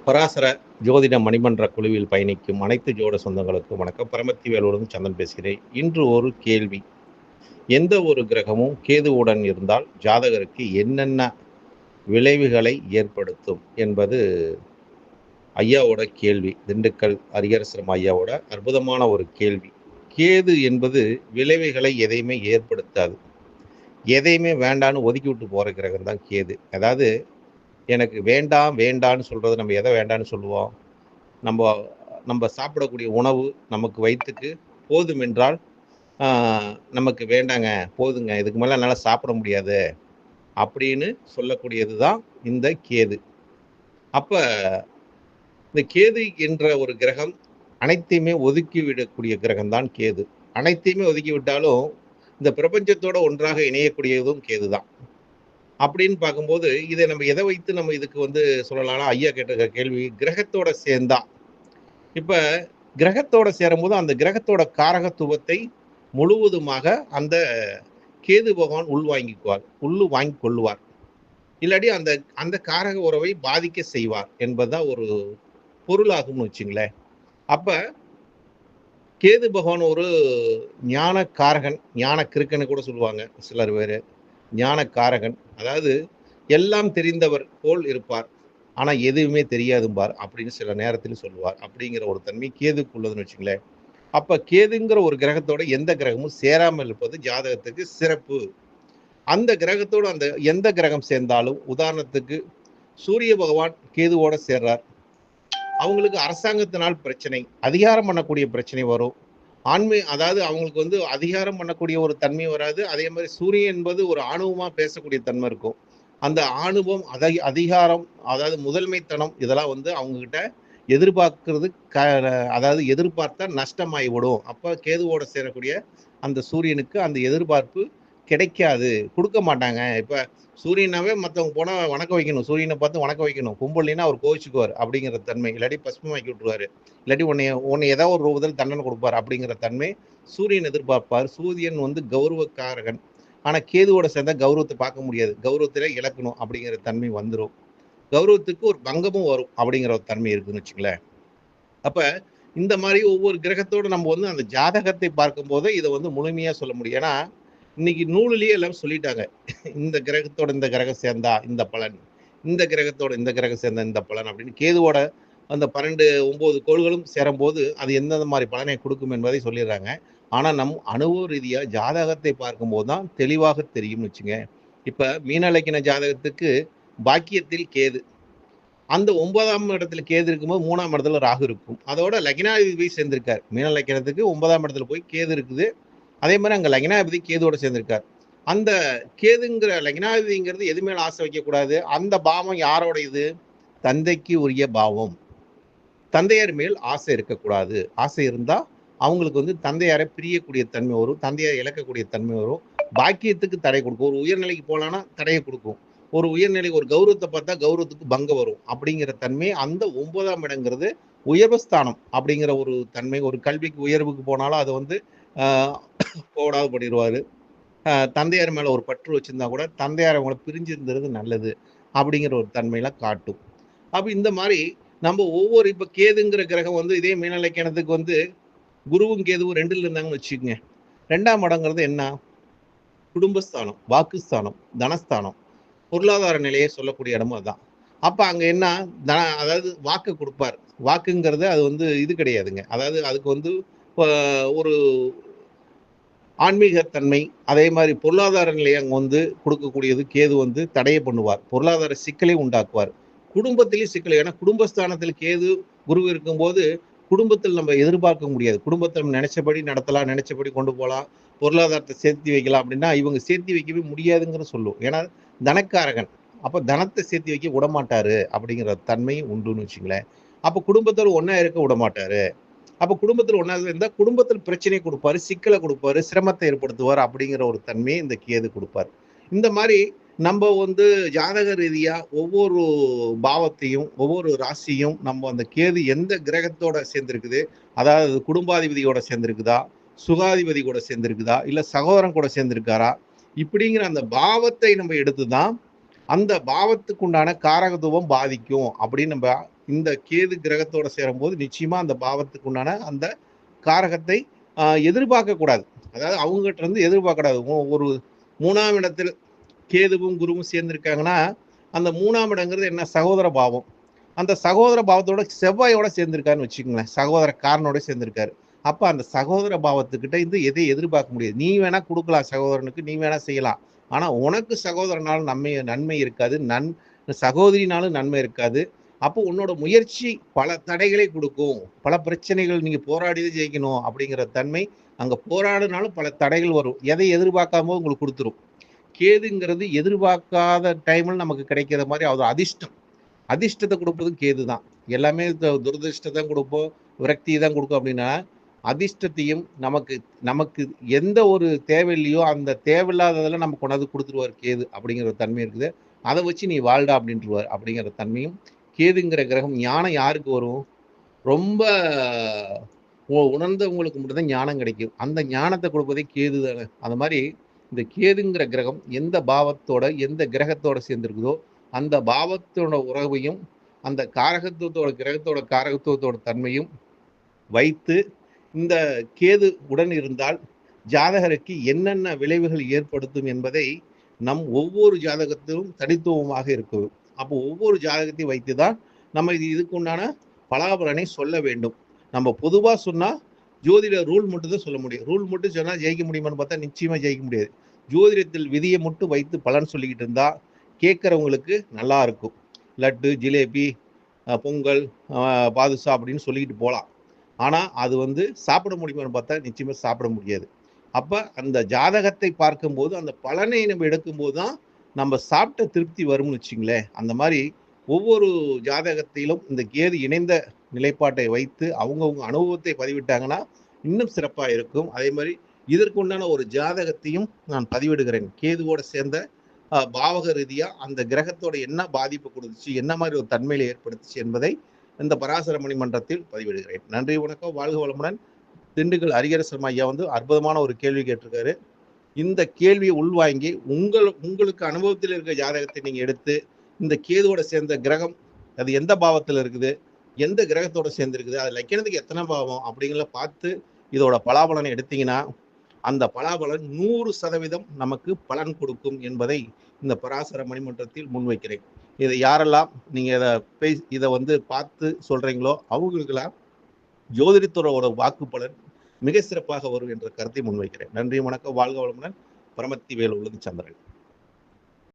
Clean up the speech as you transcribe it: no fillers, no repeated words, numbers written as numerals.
பராசர ஜோதிட மணிமன்ற குழுவில் பயணிக்கும் அனைத்து ஜோட சொந்தங்களுக்கும் வணக்கம். பரமத்தி வேலூரும் சந்தன் பேசுகிறேன். இன்று ஒரு கேள்வி. எந்த ஒரு கிரகமும் கேதுவுடன் இருந்தால் ஜாதகருக்கு என்னென்ன விளைவுகளை ஏற்படுத்தும் என்பது ஐயாவோட கேள்வி. திண்டுக்கல் ஹரிஹரசுரம் ஐயாவோட அற்புதமான ஒரு கேள்வி. கேது என்பது விளைவுகளை எதையுமே ஏற்படுத்தாது. எதையுமே வேண்டான்னு ஒதுக்கி விட்டு போற கிரகம் தான் கேது. அதாவது எனக்கு வேண்டாம் வேண்டான்னு சொல்றது, நம்ம எதை வேண்டான்னு சொல்லுவோம்? நம்ம நம்ம சாப்பிடக்கூடிய உணவு நமக்கு வயிற்றுக்கு போதும் என்றால் நமக்கு வேண்டாங்க, போதுங்க, இதுக்கு மேலே என்னால் சாப்பிட முடியாது அப்படின்னு சொல்லக்கூடியது தான் இந்த கேது. அப்போ இந்த கேது என்ற ஒரு கிரகம் அனைத்தையுமே ஒதுக்கி விடக்கூடிய கிரகம் தான் கேது. அனைத்தையுமே ஒதுக்கி விட்டாலும் இந்த பிரபஞ்சத்தோட ஒன்றாக இணையக்கூடியதும் கேது தான். அப்படின்னு பார்க்கும்போது இதை நம்ம எதை வைத்து நம்ம இதுக்கு சொல்லலாம்னா, ஐயா கேட்ட கேள்வி கிரகத்தோட சேர்ந்தா. இப்ப கிரகத்தோட சேரும்போது அந்த கிரகத்தோட காரகத்துவத்தை முழுவதுமாக அந்த கேது பகவான் வாங்கி கொள்ளுவார். இல்லாட்டி அந்த அந்த காரக உறவை பாதிக்க செய்வார் என்பதுதான் ஒரு பொருளாகும்னு வச்சுங்களேன். அப்ப கேது பகவான் ஒரு ஞான காரகன், ஞான கிறுக்கன்னு கூட சொல்லுவாங்க சிலர் பேரு. ஞான காரகன், அதாவது எல்லாம் தெரிந்தவர் போல் இருப்பார், ஆனா எதுவுமே தெரியாதும்பார் அப்படின்னு சில நேரத்தில் சொல்லுவார். அப்படிங்கிற ஒரு தன்மை கேதுக்குள்ளதுன்னு வச்சுங்களேன். அப்ப கேதுங்கிற ஒரு கிரகத்தோட எந்த கிரகமும் சேராமல் இருப்பது ஜாதகத்துக்கு சிறப்பு. அந்த கிரகத்தோடு அந்த எந்த கிரகம் சேர்ந்தாலும், உதாரணத்துக்கு சூரிய பகவான் கேதுவோட சேர்றார், அவங்களுக்கு அரசாங்கத்தினால் பிரச்சனை, அதிகாரம் பண்ணக்கூடிய பிரச்சனை வரும். அதாவது அவங்களுக்கு அதிகாரம் பண்ணக்கூடிய ஒரு தன்மை வராது. அதே மாதிரி சூரியன் என்பது ஒரு ஆணவமா பேசக்கூடிய தன்மை இருக்கும். அந்த ஆணவம், அதிகாரம், அதாவது முதன்மைத்தனம், இதெல்லாம் அவங்க கிட்ட எதிர்பார்க்கிறது அதாவது எதிர்பார்த்தா நஷ்டமாகிவிடும். அப்ப கேதுவோட சேரக்கூடிய அந்த சூரியனுக்கு அந்த எதிர்பார்ப்பு கிடைக்காது, கொடுக்க மாட்டாங்க. இப்ப சூரியனாவே மற்றவங்க போனா வணக்கம் வைக்கணும், சூரியனை பார்த்து வணக்கம் வைக்கணும், கும்பலினா அவர் கோவிச்சுக்குவார் அப்படிங்கிற தன்மை, இல்லாட்டி பஸ்மமாக்கி விட்டுருவாரு, இல்லாட்டி உன்னை ஏதாவது ஒரு ரூபத்தில் தண்டனை கொடுப்பார் அப்படிங்கிற தன்மை சூரியன் எதிர்பார்ப்பார். சூரியன் கௌரவக்காரகன். ஆனா கேதுவோட சேர்ந்தா கௌரவத்தை பார்க்க முடியாது, கௌரவத்திலே இழக்கணும் அப்படிங்கிற தன்மை வந்துடும். கௌரவத்துக்கு ஒரு பங்கமும் வரும் அப்படிங்கிற ஒரு தன்மை இருக்குன்னு வச்சுங்களேன். அப்ப இந்த மாதிரி ஒவ்வொரு கிரகத்தோட நம்ம அந்த ஜாதகத்தை பார்க்கும் போது இதை முழுமையா சொல்ல முடியும். ஏன்னா இன்னைக்கு நூலிலேயே எல்லாம் சொல்லிட்டாங்க, இந்த கிரகத்தோட இந்த கிரகம் சேர்ந்தா இந்த பலன், இந்த கிரகத்தோட இந்த கிரகம் சேர்ந்தா இந்த பலன் அப்படின்னு. கேதுவோட அந்த 12-9 கோள்களும் சேரும் போது அது எந்தெந்த மாதிரி பலனை கொடுக்கும் என்பதை சொல்லிடுறாங்க. ஆனா நம் அனுபவ ரீதியா ஜாதகத்தை பார்க்கும்போது தான் தெளிவாக தெரியும்னு வச்சுங்க. இப்ப மீனலக்கின ஜாதகத்துக்கு பாக்கியத்தில் கேது, அந்த 9ஆம் இடத்துல கேது இருக்கும்போது 3ஆம் இடத்துல ராகு இருக்கும். அதோட லக்னாதிபதி போய் சேர்ந்திருக்கார். மீன லக்னத்துக்கு 9ஆம் இடத்துல போய் கேது இருக்குது. அதே மாதிரி அங்க லக்னாதிபதி கேதுவோட சேர்ந்திருக்கார். அந்த கேதுங்கிற லக்னாதிபதிங்கிறது எது மேல ஆசை வைக்கக்கூடாது. அந்த பாவம் யாரோட இது? தந்தைக்கு உரிய பாவம். தந்தையார் மேல் ஆசை இருக்கக்கூடாது. ஆசை இருந்தா அவங்களுக்கு தந்தையாரை பிரியக்கூடிய தன்மை வரும், தந்தையாரை இழக்கக்கூடிய தன்மை வரும். பாக்கியத்துக்கு தடை கொடுக்கும். ஒரு உயர்நிலைக்கு போலான்னா தடையை கொடுக்கும். ஒரு உயர்நிலை, ஒரு கௌரவத்தை பார்த்தா கௌரவத்துக்கு பங்கம் வரும் அப்படிங்கிற தன்மை. அந்த 9ஆம் இடங்கிறது உயர்வு ஸ்தானம் அப்படிங்கிற ஒரு தன்மை. ஒரு கல்விக்கு உயர்வுக்கு போனாலும் அதை போடாது பண்ணிடுவாரு. தந்தையார் மேல ஒரு பற்று வச்சிருந்தா கூட தந்தையார் அவங்கள பிரிஞ்சிருந்தது நல்லது அப்படிங்கிற ஒரு தன்மையெல்லாம் காட்டும். அப்ப இந்த மாதிரி நம்ம ஒவ்வொரு இப்ப கேதுங்கிற கிரகம் இதே மீனலக்கணத்துக்கு குருவும் கேதுவும் 2ல் இருந்தாங்கன்னு வச்சுக்கோங்க. 2ஆம் இடங்கிறது என்ன? குடும்பஸ்தானம், வாக்குஸ்தானம், தனஸ்தானம், பொருளாதார நிலையை சொல்லக்கூடிய இடமும் அதுதான். அப்ப அங்க என்ன, அதாவது வாக்கு கொடுப்பார். வாக்குங்கிறது அது இது கிடையாதுங்க. அதாவது அதுக்கு ஒரு ஆன்மீகத்தன்மை, அதே மாதிரி பொருளாதார நிலையை அங்க கொடுக்கக்கூடியது கேது தடையை பண்ணுவார், பொருளாதார சிக்கலை உண்டாக்குவார், குடும்பத்திலையும் சிக்கலை. ஏன்னா குடும்பஸ்தானத்தில் கேது குரு இருக்கும்போது குடும்பத்தில் நம்ம எதிர்பார்க்க முடியாது. குடும்பத்தை நம்ம நினைச்சபடி நடத்தலாம், நினைச்சபடி கொண்டு போகலாம், பொருளாதாரத்தை சேர்த்தி வைக்கலாம் அப்படின்னா இவங்க சேர்த்தி வைக்கவே முடியாதுங்கிற சொல்லும். ஏன்னா தனக்காரகன். அப்ப தனத்தை சேர்த்தி வைக்க விடமாட்டாரு அப்படிங்கிற தன்மை உண்டுன்னு வச்சுங்களேன். அப்ப குடும்பத்தோடு ஒன்னா இருக்க விடமாட்டாரு. அப்ப குடும்பத்தில் ஒன்றாக இருந்தால் குடும்பத்தில் பிரச்சனை கொடுப்பாரு, சிக்கலை கொடுப்பாரு, சிரமத்தை ஏற்படுத்துவார் அப்படிங்கிற ஒரு தன்மையை இந்த கேது கொடுப்பார். இந்த மாதிரி நம்ம ஜாதக ரீதியா ஒவ்வொரு பாவத்தையும் ஒவ்வொரு ராசியும் நம்ம அந்த கேது எந்த கிரகத்தோட சேர்ந்திருக்குது, அதாவது குடும்பாதிபதியோட சேர்ந்திருக்குதா, சுகாதிபதி கூட சேர்ந்திருக்குதா, இல்ல சகோதரன் கூட சேர்ந்திருக்காரா, இப்படிங்கிற அந்த பாவத்தை நம்ம எடுத்துதான் அந்த பாவத்துக்கு உண்டான காரகத்துவம் பாதிக்கும் அப்படின்னு நம்ம இந்த கேது கிரகத்தோட சேரும்போது நிச்சயமா அந்த பாவத்துக்கு உண்டான அந்த காரகத்தை எதிர்பார்க்க கூடாது. அதாவது அவங்ககிட்ட இருந்து எதிர்பார்க்க கூடாது. ஒரு 3ஆம் இடத்தில் கேதுவும் குருவும் சேர்ந்திருக்காங்கன்னா, அந்த 3ஆம் இடங்கிறது என்ன? சகோதர பாவம். அந்த சகோதர பாவத்தோட செவ்வாயோட சேர்ந்திருக்காருன்னு வச்சுக்கோங்களேன். சகோதரக்காரனோட சேர்ந்திருக்காரு. அப்ப அந்த சகோதர பாவத்துக்கிட்ட இருந்து எதை எதிர்பார்க்க முடியாது. நீ வேணா குடுக்கலாம் சகோதரனுக்கு, நீ வேணா செய்யலாம். ஆனா உனக்கு சகோதரனால நன்மை இருக்காது. சகோதரினாலும் நன்மை இருக்காது. அப்போ உன்னோட முயற்சி பல தடைகளை குடுக்கும். பல பிரச்சனைகள் நீங்க போராடி தான் ஜெயிக்கணும் அப்படிங்கிற தன்மை, அங்க போராடினாலும் பல தடைகள் வரும். எதை எதிர்பார்க்காம உங்களுக்கு குடுத்துரும். கேதுங்கிறது எதிர்பார்க்காத டைம்ல நமக்கு கிடைக்கிற மாரி அது அதிர்ஷ்டம். அதிர்ஷ்டத்தை கொடுப்பதும் கேது தான். எல்லாமே துரதிர்ஷ்டத்தை தான் கொடுப்போம், விரக்தியை தான் கொடுக்கும் அப்படின்னா, அதிர்ஷ்டத்தையும் நமக்கு நமக்கு எந்த ஒரு தேவையில்லையோ, அந்த தேவையில்லாததெல்லாம் நமக்கு கொண்டாந்து குடுத்துருவாரு கேது அப்படிங்கிற ஒரு தன்மை இருக்குது. அத வச்சு நீ வாழ்டா அப்படின்ருவாரு அப்படிங்கிற தன்மையும், கேதுங்கிற கிரகம் ஞானம் யாருக்கு வரும்? ரொம்ப உணர்ந்தவங்களுக்கு மட்டும் தான் ஞானம் கிடைக்கும். அந்த ஞானத்த கொடுப்பதே கேது தானே. அந்த மாரி இந்த கேதுங்கிற கிரகம் எந்த பாவத்தோட, எந்த கிரகத்தோட சேர்ந்திருக்குதோ, அந்த பாவத்தோட உறவையும், அந்த காரகத்துவத்தோட கிரகத்தோட காரகத்துவத்தோட தன்மையும் வைத்து, இந்த கேது உடன் இருந்தால் ஜாதகருக்கு என்னென்ன விளைவுகள் ஏற்படுத்தும் என்பதை நம் ஒவ்வொரு ஜாதகத்திலும் தனித்துவமாக இருக்கும். அப்போ ஒவ்வொரு ஜாதகத்தையும் வைத்து தான் நம்ம இதுக்கு உண்டான பலாபலனை சொல்ல வேண்டும். நம்ம பொதுவா சொன்னா ஜோதிட ரூல் மட்டும் தான் சொல்ல முடியும். ரூல் மட்டும் சொன்னா ஜெயிக்க முடியுமான்னு பார்த்தா நிச்சயமா ஜெயிக்க முடியாது. ஜோதிடத்தில் விதியை மட்டும் வைத்து பலன் சொல்லிக்கிட்டு இருந்தா கேட்கறவங்களுக்கு நல்லா இருக்கும். லட்டு, ஜிலேபி, பொங்கல், பாதுஷா அப்படின்னு சொல்லிக்கிட்டு போலாம். ஆனா அது வந்து சாப்பிட முடியுமான்னு பார்த்தா நிச்சயமா சாப்பிட முடியாது. அப்ப அந்த ஜாதகத்தை பார்க்கும்போது, அந்த பலனை நம்ம எடுக்கும்போது தான் நம்ம சாப்பிட்ட திருப்தி வரும்னு வச்சுங்களேன். அந்த மாரி ஒவ்வொரு ஜாதகத்திலும் இந்த கேது இணைந்த நிலைப்பாட்டை வைத்து அவங்கவங்க அனுபவத்தை பதிவிட்டாங்கன்னா, இன்னும் சிறப்பா இருக்கும். அதே மாரி இதற்குண்டான ஒரு ஜாதகத்தையும் நான் பதிவிடுகிறேன். கேதுவோட சேர்ந்த பாவக ரீதியா அந்த கிரகத்தோட என்ன பாதிப்பு குடுத்துச்சு, என்ன மாரி ஒரு தன்மையில ஏற்படுத்துச்சு என்பதை இந்த பராசர மணிமன்றத்தில் பதிவிடுகிறேன். நன்றி, வணக்கம். வாழ்க வளமுடன். திண்டுக்கல் ஹரிஹர சர்மா ஐயா வந்து அற்புதமான ஒரு கேள்வி கேட்டிருக்காரு. இந்த கேள்வியை உள்வாங்கி உங்களுக்கு அனுபவத்தில் இருக்கிற ஜாதகத்தை நீங்க எடுத்து, இந்த கேதுவோட சேர்ந்த கிரகம் அது எந்த பாவத்துல இருக்குது, எந்த கிரகத்தோட சேர்ந்திருக்குது, அது லக்கினத்துக்கு எத்தனை பாவம் அப்படிங்கிறத பார்த்து இதோட பலாபலனை எடுத்தீங்கன்னா, அந்த பலாபலன் 100% நமக்கு பலன் கொடுக்கும் என்பதை இந்த பராசர மணிமன்றத்தில் முன்வைக்கிறேன். இதை யாரெல்லாம் நீங்க இதை வந்து பார்த்து சொல்றீங்களோ அவங்களுக்கெல்லாம் ஜோதிடத்தோட வாக்கு பலன் மிக சிறப்பாக வரும் என்ற கருத்தை முன்வைக்கிறேன். நன்றி, வணக்கம். வாழ்க வளமுடன். பரமத்தி வேல் உள்ளது சந்திரன்.